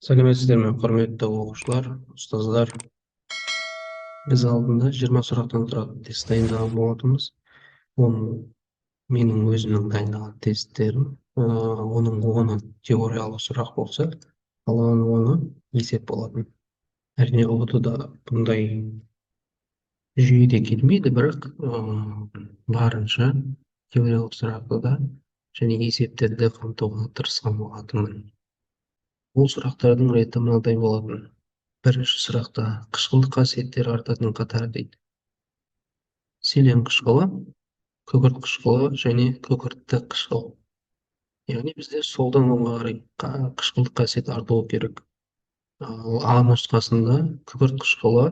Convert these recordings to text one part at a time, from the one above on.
Сәлеметсіздер ме, құрметті оқушылар, ұстаздар. Біз алдында 20 сұрақтан тұратын тест дайындаған болатынбыз. Оның менің өзімнің дайындаған тесттерім, оның оны теориялық сұрақ болса, қалған оны есеп болатын. Әрине ұбт-да бұндай жүйеде келмейді, бірақ барынша теориялық сұрақты да және есептерді қамтуға тырысқан болатынмын. Бұл сұрақтардың реті мынадай болатын. Бірінші сұрақта қышқылдық қасиеттері артатын қатар дейді. Селен қышқылы, күкірт қышқылы және күкіртті қышқыл. Яғни бізде солдан оңға қарай қышқылдық қасиет артуы керек. Ал А нұсқасында күкірт қышқылы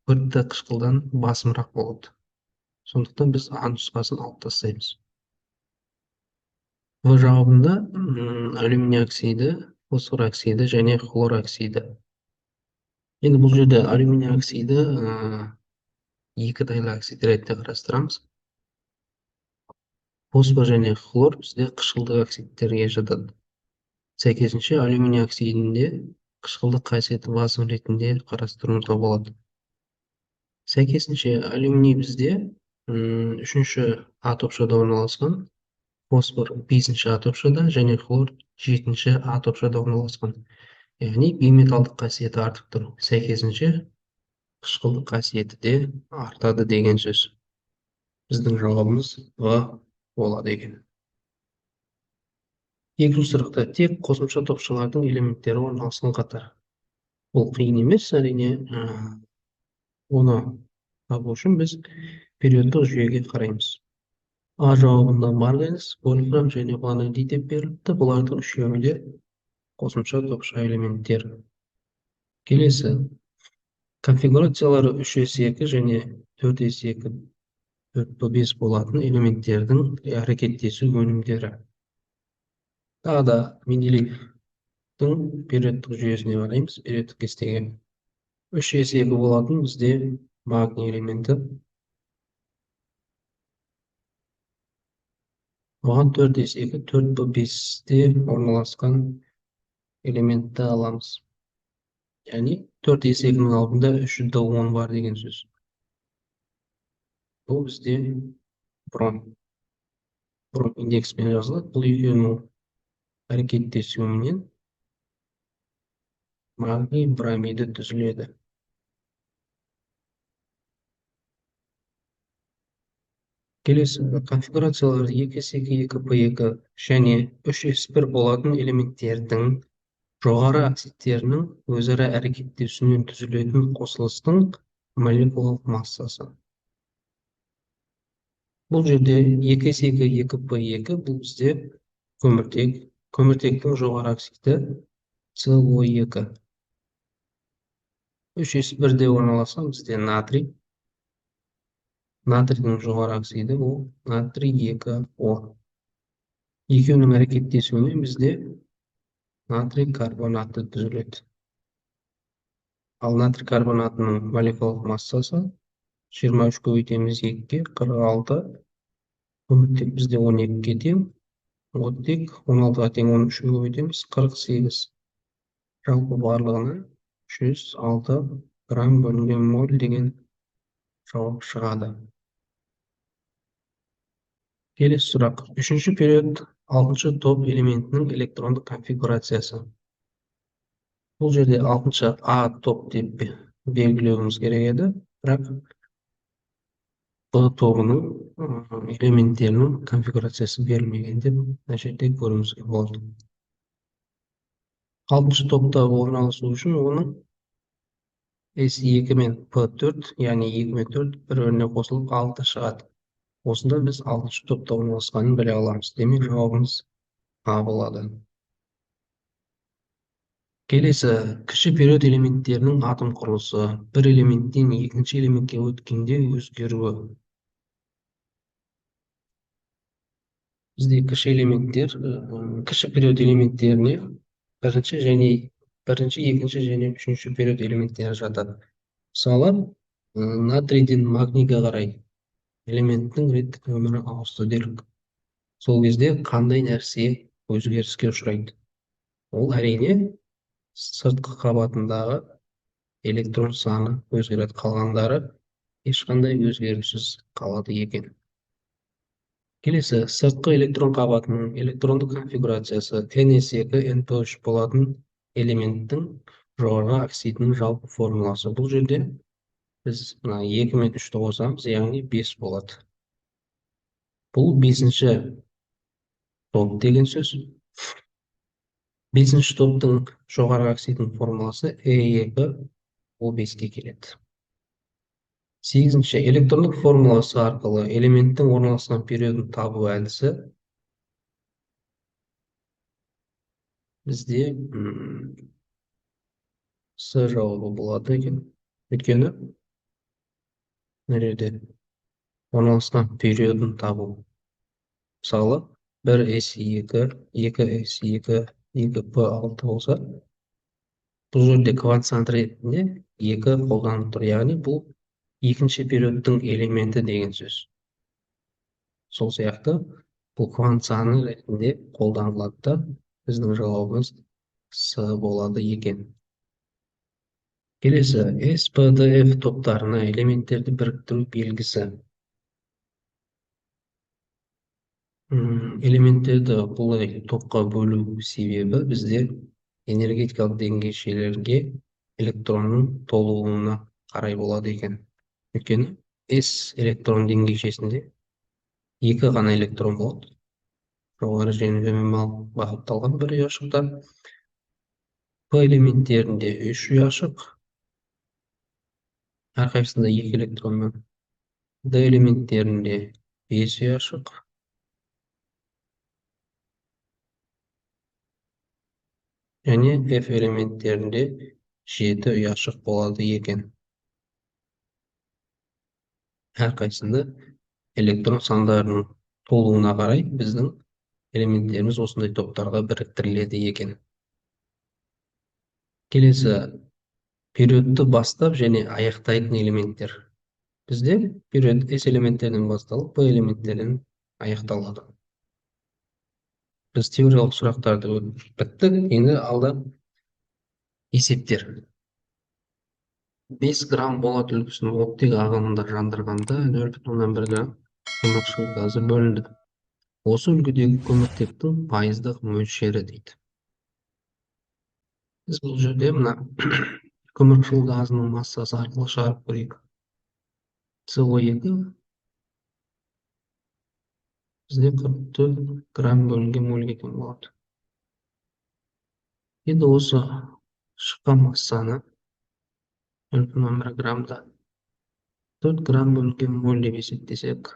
күкіртті қышқылдан басымырақ болады. Сондықтан біз А нұсқасын алып тастаймыз. В жауабында алюминий оксиді, фосфор оксиді және хлор оксиді. Енді бұл жерде алюминий оксиді екі дайлы оксид ретінде қарастырамыз. Фосфор және хлор бізде қышқылдық оксидтерге жатады. Сәйкесінше алюминий оксидінде қышқылдық қасиеті басым ретінде қарастыруымызға болады. Сәйкесінше алюминий бізде үшінші А топшада орналасқан, фосфор 5-ші А топшада және хлор 7-ші А топшада орналасқан. Яғни бейметалдық қасиеті артып тұр. Сәйкесінше қышқылдық қасиеті де артады деген сөз. Біздің жауабымыз В болады екен. Екінші сұрақта тек қосымша топшылардың элементтері орналасқан қатар. Бұл қиын емес, әрине. Оны табу үшін біз периодтық жүйеге қараймыз. А жауабында марганец, вольфрам және ванадий деп беріліпті. Бұлардың үшеуі де қосымша топша элементтер. Келесі конфигурациялары 3s2 және 4s2 4p5 болатын элементтердің әрекеттесу өнімдері. Тағы да Менделеевтің периодтық жүйесіне қараймыз. Периодтық кестеге 3s2 болатын бізде магний элементі. Оған 4s2 4p5-те орналасқан элементті аламыз. Яғни 4s2-ның алдында 3d10 бар деген сөз. Бұл бізде бром индекспен жазылады. Бұл екеуінің әрекеттесуімен магний бромиді түзіледі. Келесі конфигурациялары 2s2 2p2 және 3s1 болатын элементтердің жоғары оксидтерінің өзара әрекеттесуінен түзілетін қосылыстың молекулалық массасы. Бұл жерде 2s2 2p2 бұл бізде көміртек. Көміртектің жоғары оксиді CO2. 3s1-де орналасқан бізде натрий. Натрийдің жоғары оксиді ол натрий 2O. Екеуінің әрекеттесуінен бізде натрий карбонаты түзіледі. Ал натрий карбонатының молекулалық массасы 23 көбейтеміз 2-ге 46. Көміртек бізде 12-ге тең. Оттек 16-ға тең 13-ге көбейтеміз 48. Жалпы барлығынан 306 грамм бөлінген моль деген жауап шығады. Келесі сұрақ. Үшінші период 6-шы топ элементінің электрондық конфигурациясы. Бұл жерде 6-шы А топ деп белгілеуіміз керек еді, бірақ Б тобының элементтерінің конфигурациясы берілмегенде мына жерде көруімізге болады. 6-шы топта орналасу үшін оның S2 мен P4, яғни 2 мен 4 бір-біріне қосылып 6 шығады. Осында біз 6-шы топта орналасқанын біле аламыз. Демек жауабымыз А болады. Келесі кіші период элементтерінің атом құрылысы бір элементтен екінші элементке өткенде өзгеруі. Бізде кіші элементтер, кіші период элементтеріне бірінші, екінші және үшінші период элементтері жатады. Мысалы, натрийден магнийге қарай элементтің реттік нөмірі ауысты делік. Сол кезде қандай нәрсе өзгеріске ұшырайды? Ол әрине сыртқы қабатындағы электрон саны өзгереді, қалғандары ешқандай өзгеріссіз қалады екен. Келесі, сыртқы электрон қабатының электрондық конфигурациясы ns2 n+3 болатын элементтің жоғарғы оксидінің жалпы формуласы. Бұл жерде біз 2 мен 3-ті қосамыз, яғни 5 болады. Бұл 5-ші топ деген сөз. 5-ші топтың жоғарғы оксидінің формуласы E2 O5-ке келеді. 8-ші электрондық формуласы арқылы элементтің орналасқан периодын табу әдісі бізде С жауабы болады екен. Өйткені мына жерде орналасқан периодын табу. Мысалы, 1s2, 2s2, 2p6 болса, бұл жерде квант саны ретінде 2 қолданылып тұр. Яғни бұл екінші периодтың элементі деген сөз. Сол сияқты бұл квант саны ретінде қолданылады да, біздің жауабымыз С болады екен. Келесі, S, P, D, F топтарына элементтерді біріктіру белгісі. Элементтерді бұлай топқа бөлу себебі бізде энергетикалық деңгейшелерге электронның толуына қарай болады екен. Өйткені S электрон деңгейшесінде 2 ғана электрон болады. Жоғары және төмен бағытталған бір ұяшықта. P элементтерінде 3 ұяшық, әрқайсысында 2 электроннан. D элементтерінде 5 ұяшық. Және F элементтерінде 7 ұяшық болады екен. Әрқайсында электрон сандарының толуына қарай біздің элементтеріміз осындай топтарға біріктіріледі екен. Келесі, периодты бастап және аяқтайтын элементтер. Бізде период S элементтерінен басталып, P элементтерінен аяқталады. Біз теориялық сұрақтарды біттік, енді алда есептер. 5 грамм болат үлгісінің оттек ағымында жандырғанда 0,1 грамм көмірқышқыл газы бөлінді. Осы үлгідегі көміртектің пайыздық мөлшері дейді. Біз бұл жерде мына көмірқышқыл газының массасы арқылы шығарып көрейік. СО2 бізде 44 грамм бөлінген мольге тең болады. Енді осы шыққан массаны 0,1 граммда 4 грамм бөлінген моль деп есептесек,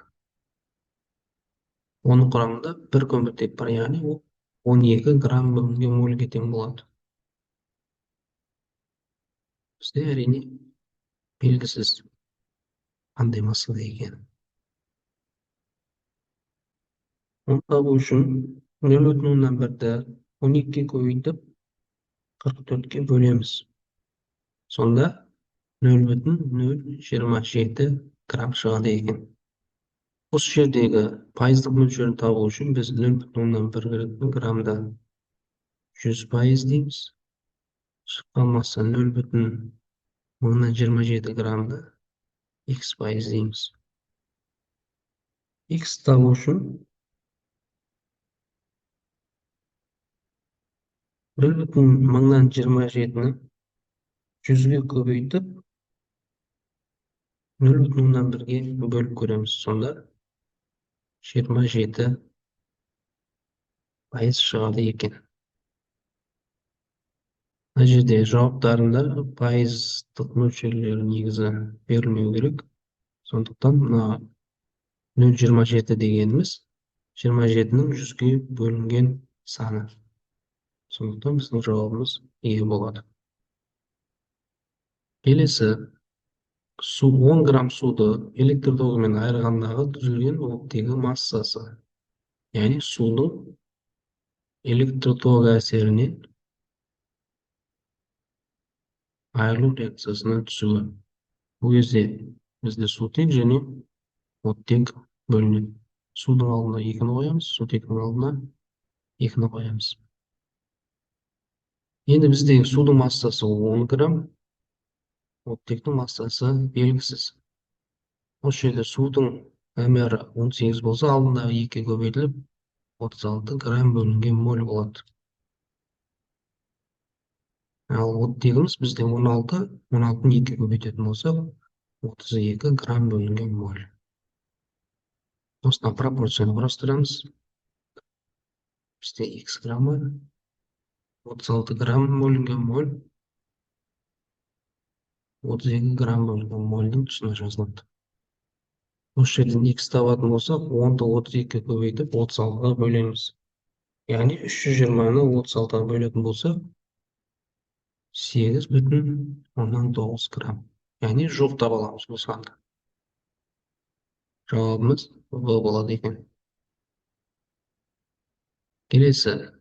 оның құрамында бір көміртек бар, яғни ол 12 грамм бөлінген мольге тең болады. Бізде әрине белгісіз қандай массада екені. Оны табу үшін 0,1-ді 12-ге көбейтіп 44-ге бөлеміз. Сонда 0,027 грамм шығады екен. Осы жердегі пайыздық мөлшерін табу үшін біз 0,1 граммда 100% дейміз. Шыққан масса 0,027 граммда x% дейміз. X табу үшін 0,027-ні 100-ге көбейтіп 0,1-ге бөліп көреміз. Сонда 27% шығады екен. Мына жерде жауаптарында пайыздық мөлшерлері негізі берілмеу керек. Сондықтан 0,27 дегеніміз 27-нің 100-ге бөлінген саны. Сондықтан біздің жауабымыз Е болады. Келесі, 10 грамм суды электр тогымен айырғандағы түзілген оттегі массасы. Яғни судың электр тогы әсерінен айырылу реакциясынан түсуі. Бұл кезде бізде сутек және оттек бөлінеді. Судың алдына 2-ні қоямыз, сутектің алдына 2-ні қоямыз. Енді біздегі судың массасы 10 грамм, оттектің массасы белгісіз. Осы жерде судың мәрі 18 болса, алдындағы 2 көбейтіліп 36 грамм бөлінген моль болады. Ал оттегіміз бізде 16, 16-ны 2 көбейтетін болсақ, 32 грамм бөлінген моль. Осыдан пропорцияны құрастырамыз. Бізде x граммы, 36 грамм бөлінген моль, 32 грамм бөлінген мольдің тұсына жазылады. Осы жерден x табатын болсақ, 10-ды 32-ге көбейтіп 36-ға бөлеміз. Яғни 320-ны 36-ға бөлетін болсақ, 8,9 грамм. Яғни жоқ таба аламыз бұл санды. Жауабымыз В болады екен. Келесі,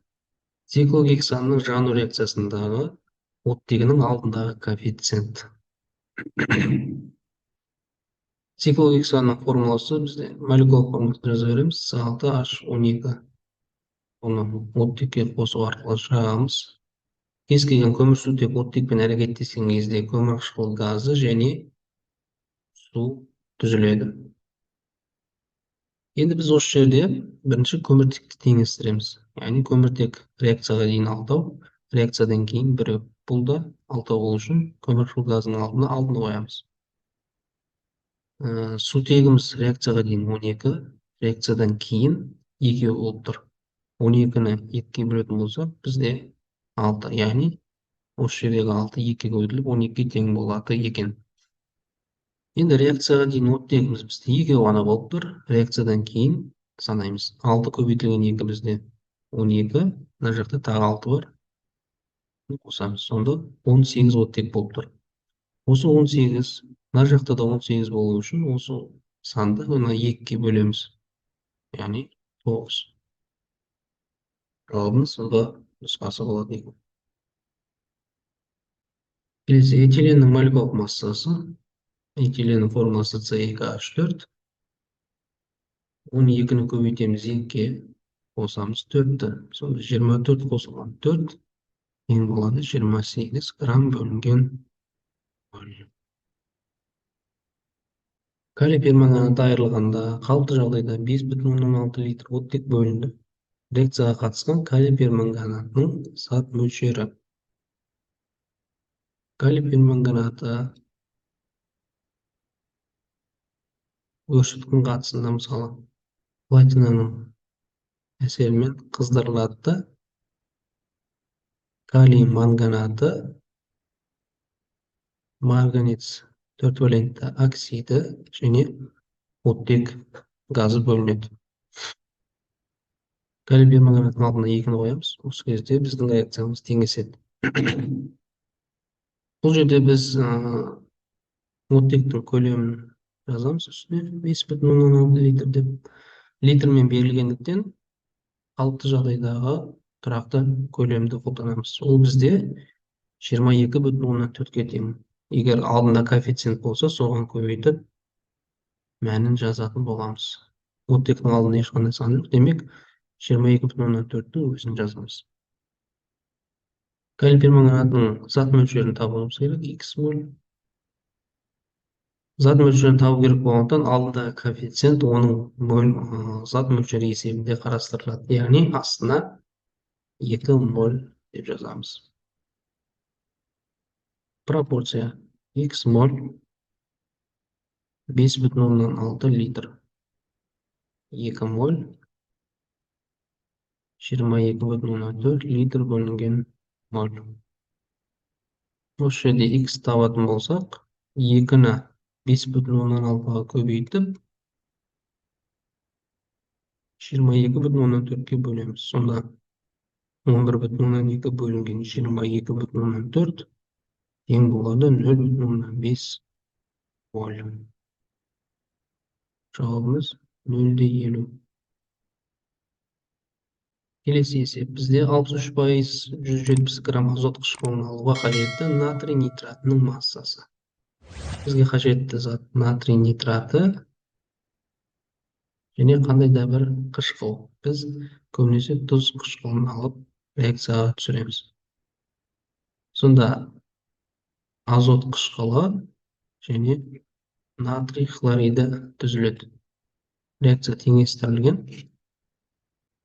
циклогексанның жану реакциясындағы оттегінің алдындағы коэффициент. Циклогексанның формуласы бізде молекулалық формуласын жаза береміз. С6H12. Оны оттекке қосу арқылы жағамыз. Кез келген көмірсутек оттекпен әрекеттескен кезде көмірқышқыл газы және су түзіледі. Енді біз осы жерде бірінші көміртекті теңестіреміз. Яғни көміртек реакцияға дейін 6, реакциядан кейін 1. Бұл да 6 болу үшін көмірқышқыл газының алдына қоямыз. Сутегіміз реакцияға дейін 12, реакциядан кейін 2 болып тұр. 12-ні 2-ге бөлетін болсақ, бізде 6, яғни осы жердегі 6 2-ге көбейтіліп 12-ге тең болады екен. Енді реакцияға дейін оттегіміз бізде 2 ғана болып тұр. Реакциядан кейін санаймыз. 6 көбейтілген 2 бізде 12, мына жақта тағы 6 бар. Қосамыз. Сонда 18 оттек болып тұр. Осы 18, мына жақта да 18 болу үшін осы санды мына 2-ге бөлеміз. Яғни 9. Жауабымыз В нұсқасы болады екен. Келесі, этиленнің молекулалық массасы. Этиленнің формуласы С2H4. 12-ні көбейтеміз 2-ге, қосамыз 4-ті. Сонда 24 қосылған 4 тең болады 28 грамм бөлінген моль. Калий перманганаты айырылғанда қалыпты жағдайда 5,6 литр оттек бөлінді. Реакцияға қатысқан калий перманганатының зат мөлшері. Калий перманганаты өршіткін қатысында мысалы платинаның әсерімен қыздырылады. Калий манганаты марганец 4 валентті оксиді және оттек газы бөлінеді. Калий перманганаттың алдына 2-ні қоямыз. Осы кезде біздің реакциямыз теңеседі. Бұл жерде біз оттектің көлемін жазамыз үстіне 5,6 литр деп. Литрмен берілгендіктен қалыпты жағдайдағы тұрақты көлемді қолданамыз. Ол бізде 22,4-ге тең. Егер алдында коэффициент болса, соған көбейтіп мәнін жазатын боламыз. Оттектің алдында ешқандай сан жоқ, демек 22,4-тің өзін жазамыз. Калий перманганатының зат мөлшерін табуымыз керек, x моль. Зат мөлшерін табу керек болғандықтан алдындағы коэффициент оның зат мөлшері есебінде қарастырылады. Яғни астына 2 моль деп жазамыз. Пропорция x моль 5,6 литр. 2 моль 22,4 литр бөлінген моль. Осы жерде x табатын болсақ, 2-ні 5,6-ға көбейтіп 22,4-ге бөлеміз. Сонда 11,2 бөлінген 22,4 тең болады 0,5 моль. Жауабымыз 0,50. Келесі есеп. Бізде 63% 170 грамм азот қышқылын алуға қажетті натрий нитратының массасы. Бізге қажетті зат натрий нитраты және қандай да бір қышқыл. Біз көбінесе тұз қышқылын алып реакцияға түсіреміз. Сонда азот қышқылы және натрий хлориді түзіледі. Реакция теңестірілген.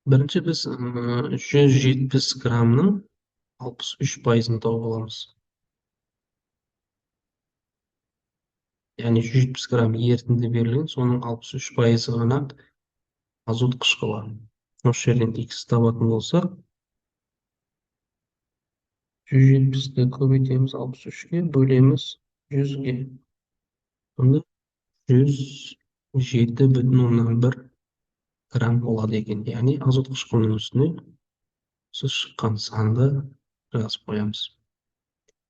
Бірінші біз 170 грамның 63%-ын тауып аламыз. Яғни 170 грамм ерітінді берілген, соның 63%-ы ғана азот қышқылы. Осы жерден X табатын болсақ, 170-ті көбейтеміз 63-ке, бөлеміз 100-ге. Сонда 107,1 грамм болады екен. Яғни азот қышқылының үстіне шыққан санды жазып қоямыз.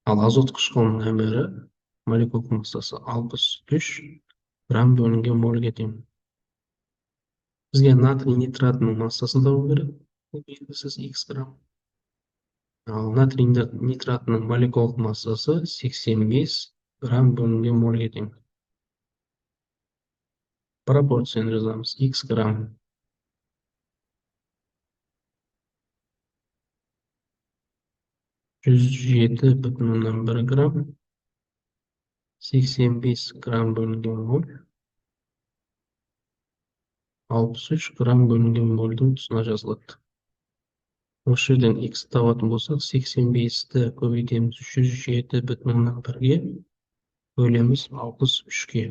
Ал азот қышқылының нөмірі молекула массасы 63 грамм бөлінген молге тең. Бізге натрий нитратының массасын табу керек. Бұл белгісіз X грамм. Ал натрий нитратының молекулалық массасы 85 грамм бөлінген молге тең. Пропорцияны жазамыз. X грамм 107,1 грамм, 85 грамм бөлінген моль, 63 грамм бөлінген мольдің тұсына жазылады. Осы жерден X табатын болсақ, 85-ті көбейтеміз 107,1-ге, бөлеміз 63-ге.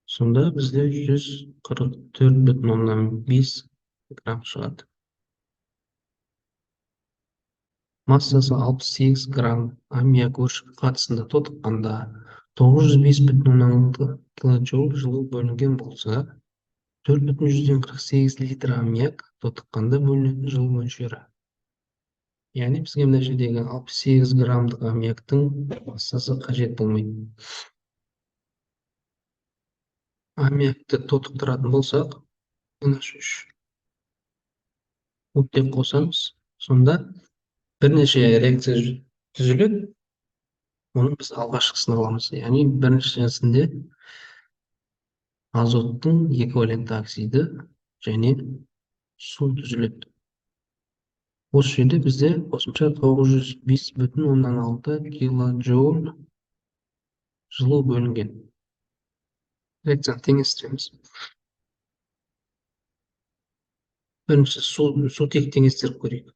Сонда бізде 144,5 грамм шығады. Массасы 68 грамм аммиак өршік қатысында тотыққанда 905,6 килоджоуль жылу бөлінген болса, 4,48 литр аммиак тотыққанда бөлінетін жылу мөлшері. Яғни бізге мына жердегі 68 граммдық аммиактың массасы қажет болмайды. Аммиакты тотықтыратын болсақ, оттек қосамыз. Сонда бірнеше реакция түзіледі. Оның біз алғашқысын аламыз. Яғни біріншісінде азоттың эквивалентті оксиді және су түзіледі. Осы жерде бізде қосымша 905,6 килоджоуль жылу бөлінген. Реакцияны теңестіреміз. Бірінші сутек теңестіріп көрейік.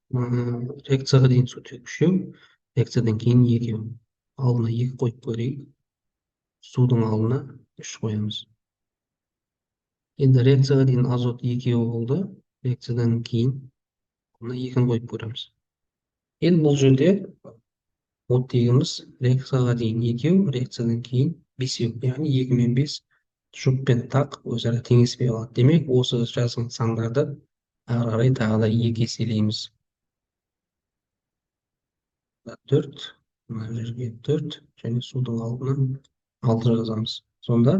Реакцияға дейін сутек 3, реакциядан кейін 2. Алдына 2 қойып көрейік. Судың алдына 3 қоямыз. Енді реакцияға дейін азот 2 болды, реакциядан кейін алдына 2-ні қойып көреміз. Енді бұл жерде оттегіміз реакцияға дейін 2, реакциядан кейін 5, яғни 2 мен 5 жұп пен тақ өзара теңеспей қалады. Демек, осы жазған сандарды ары қарай тағы да 2 еселейміз. 4, мына жерге 4 және судың алдына 6 жазамыз. Сонда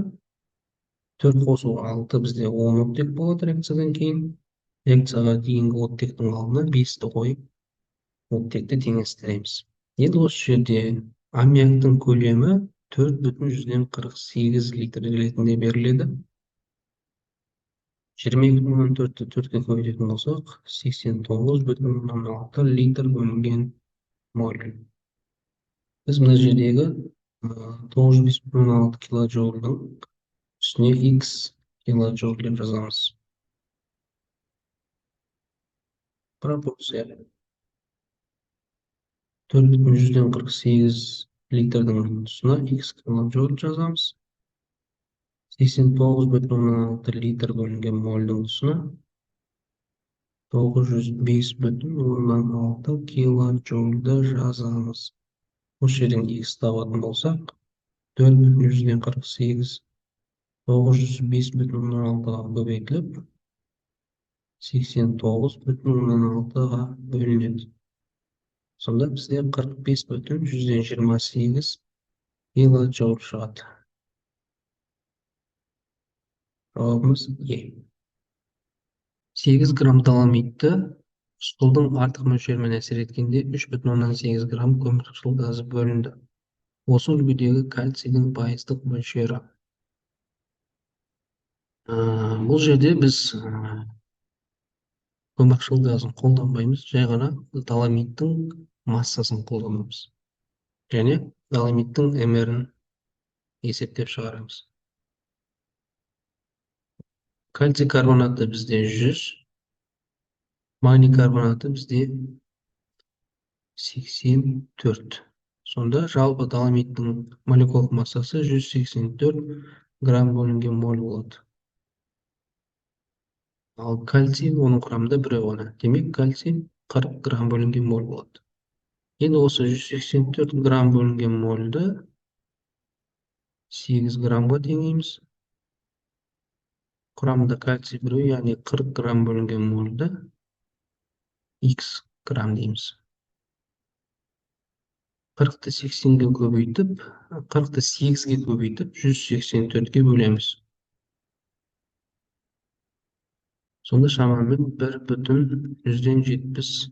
4 қосу 6 бізде 10 оттек болады реакциядан кейін. Реакцияға дейінгі оттектің алдына 5-ті қойып, оттекті теңестіреміз. Енді осы жерде аммиактың көлемі 4,48 литр ретінде беріледі. 22,4-ті 4-ке көбейтетін болсақ, 89,6 литр бөлінген моль. Біз мына жердегі 905,6 килоджоульдің үстіне X килоджоуль деп жазамыз. Пропорция 4,48 литрдің тұсына X килоджоуль жазамыз. 89,6 литр бөлінген мольдің тұсына 905,6 килоджоульді жазамыз. Осы жерден X табатын болсақ, 4,48 905,6-ға көбейтіліп, 89,6-ға бөлінеді. Сонда бізде 45,128 килоджоуль шығады. Жауабымыз Е. 8 грамм доломитті қышқылдың артық мөлшерімен әсер еткенде 3,8 грамм көмірқышқыл газы бөлінді. Осы үлгідегі кальцийдің пайыздық мөлшері. Бұл жерде біз көмірқышқыл газын қолданбаймыз, жай ғана доломиттің массасын қолданамыз. Және доломиттің мрін есептеп шығарамыз. Кальций карбонаты бізде 100, магний карбонаты бізде 84. Сонда жалпы доломиттің молекулалық массасы 184 грамм бөлінген моль болады. Ал кальций оның құрамында біреу ғана. Демек, кальций 40 грамм бөлінген моль болады. Енді осы 184 грамм бөлінген мольді 8 граммға теңейміз. Құрамында кальций біреу, яғни 40 грамм бөлінген мольді X грамм дейміз. 40-ты 80-ге көбейтіп, 40-ты 8-ге көбейтіп, 184-ге бөлеміз. Сонда шамамен 1,74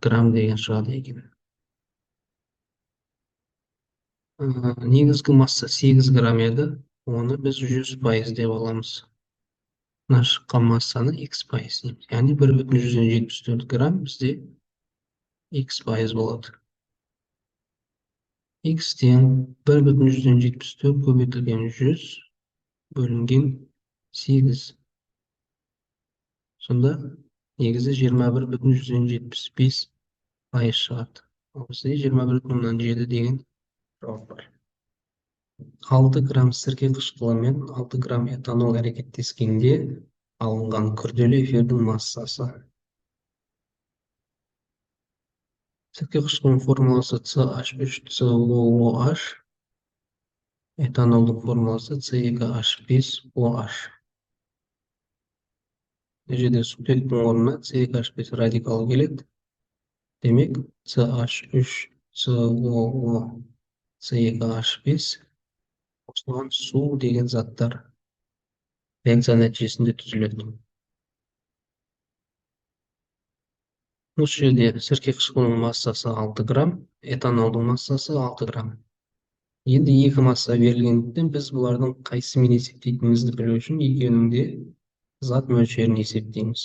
грамм деген шығады екен. Негізгі масса 8 грамм еді, оны біз 100% деп аламыз. Мына шыққан массаны x% дейміз. Яғни 1,174 грамм бізде x% болады. X тең 1,174 көбейтілген 100 бөлінген 8. Сонда негізі 21,175 пайыз шығады. Ал бізде 21,7 деген жауап бар. 6 грамм сірке қышқылы мен 6 грамм этанол әрекеттескенде алынған күрделі эфирдің массасы. Сірке қышқылының формуласы CH3COOH, этанолдың формуласы C2H5OH. Бұл жерде сутектің орнына C2H5 радикалы келеді. Демек, CH3COO C2H5 қосылған су деген заттар реакция нәтижесінде түзіледі. Осы жерде сірке қышқылының массасы 6 грамм, этанолдың массасы 6 грамм. Енді екі масса берілгендіктен біз бұлардың қайсымен есептейтінімізді білу үшін екеуінің де зат мөлшерін есептейміз.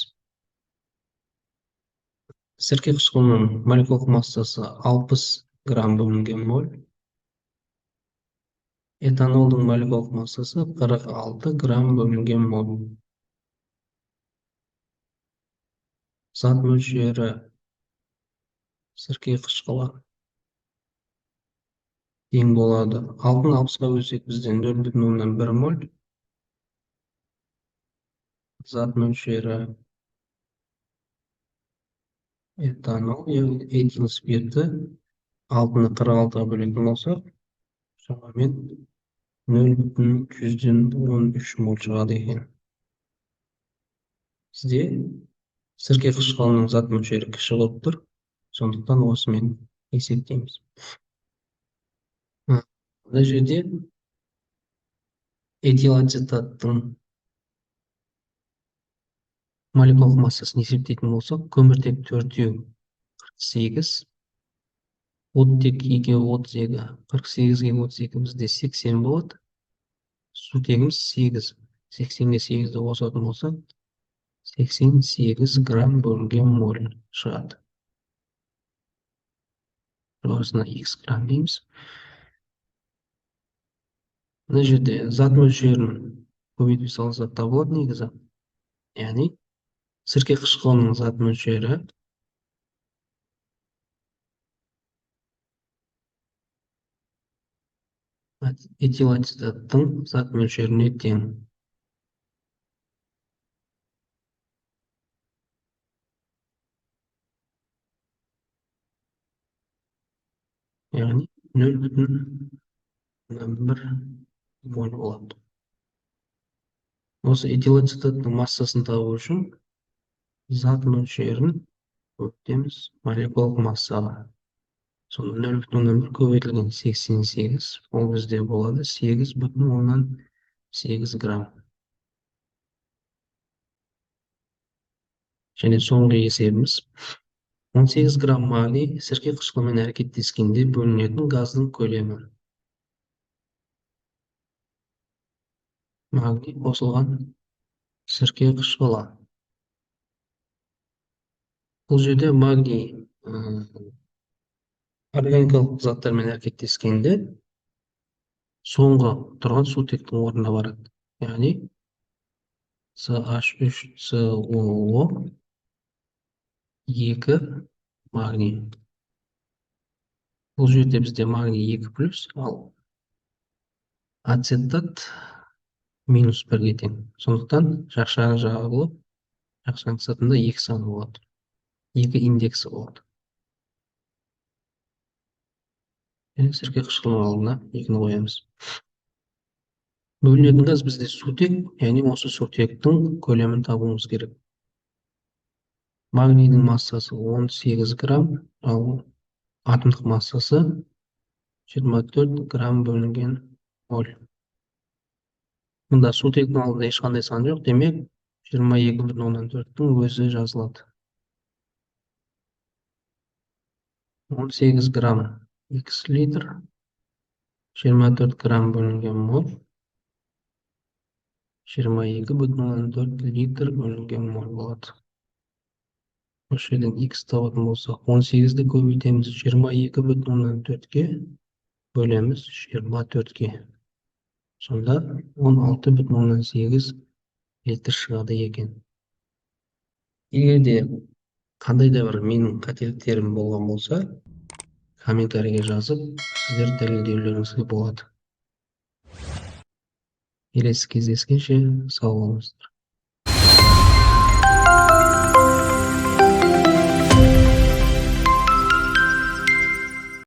Сірке қышқылының молекулалық массасы 60 грамм бөлінген моль. Этанолдың молекулалық массасы 46 грамм бөлінген моль. Зат мөлшері сірке қышқылы тең болады. 6-ны 60-ға бөлсек бізден 0,1 моль. Зат мөлшері этанол, этил спирті 6-ны 46-ға бөлетін болсақ, шамамен 0,113 моль шығады екен. Бізде сірке қышқылының зат мөлшері кіші болып тұр, сондықтан осымен есептейміз. Мына жерде этил ацетаттың молекулалық массасын есептейтін болсақ, көміртек 4-еу 48, оттек 2-ге 32, 48-ге 32 бізде 80 болады. Сутегіміз 8, 80-ге 8-ді қосатын болсақ, 88 грамм бөлінген моль шығады. Жоғарысына X грамм дейміз. Мына жерде зат мөлшерін көбейтіп салсақ табылады негізі. Яғни сірке қышқылының зат мөлшері этил ацетаттың зат мөлшеріне тең. Яғни 0,1 моль болады. Осы этил ацетаттың массасын табу үшін зат мөлшерін көбейтеміз молекулалық массаға. Сонда 0,1 көбейтілген 88, ол бізде болады 8,8 грамм. Және соңғы есебіміз 18 грамм магний сірке қышқылымен әрекеттескенде бөлінетін газдың көлемі. Магний қосылған сірке қышқылы Бұл жерде магний органикалық заттармен әрекеттескенде соңғы тұрған сутектің орнына барады. Яғни CH3COO 2 магний. Бұл жерде бізде магний 2+, ал ацетат -1-ге тең. Сондықтан жақшаға жағылып, жақшаның сыртында 2 саны болады. 2 индексі болады. Және сірке қышқылының алдына 2-ні қоямыз. Бөлінетін газ бізде сутек, яғни осы сутектің көлемін табуымыз керек. Магнийдің массасы 18 грамм, ал атомдық массасы 24 грамм бөлінген моль. Мұнда сутектің алдында ешқандай сан жоқ, демек 22,4-тің өзі жазылады. 18 грамм x литр, 24 грамм бөлінген моль, 22,4 литр бөлінген моль болады. Осы жерден x табатын болсақ, 18-ді көбейтеміз 22,4-ге, бөлеміз 24-ге. Сонда 16,8 литр шығады екен. Егер де қандай да бір менің қателіктерім болған болса, комментарийге жазып, сіздер дәлелдеулеріңізге болады. Келесі кездескенше сау болыңыздар.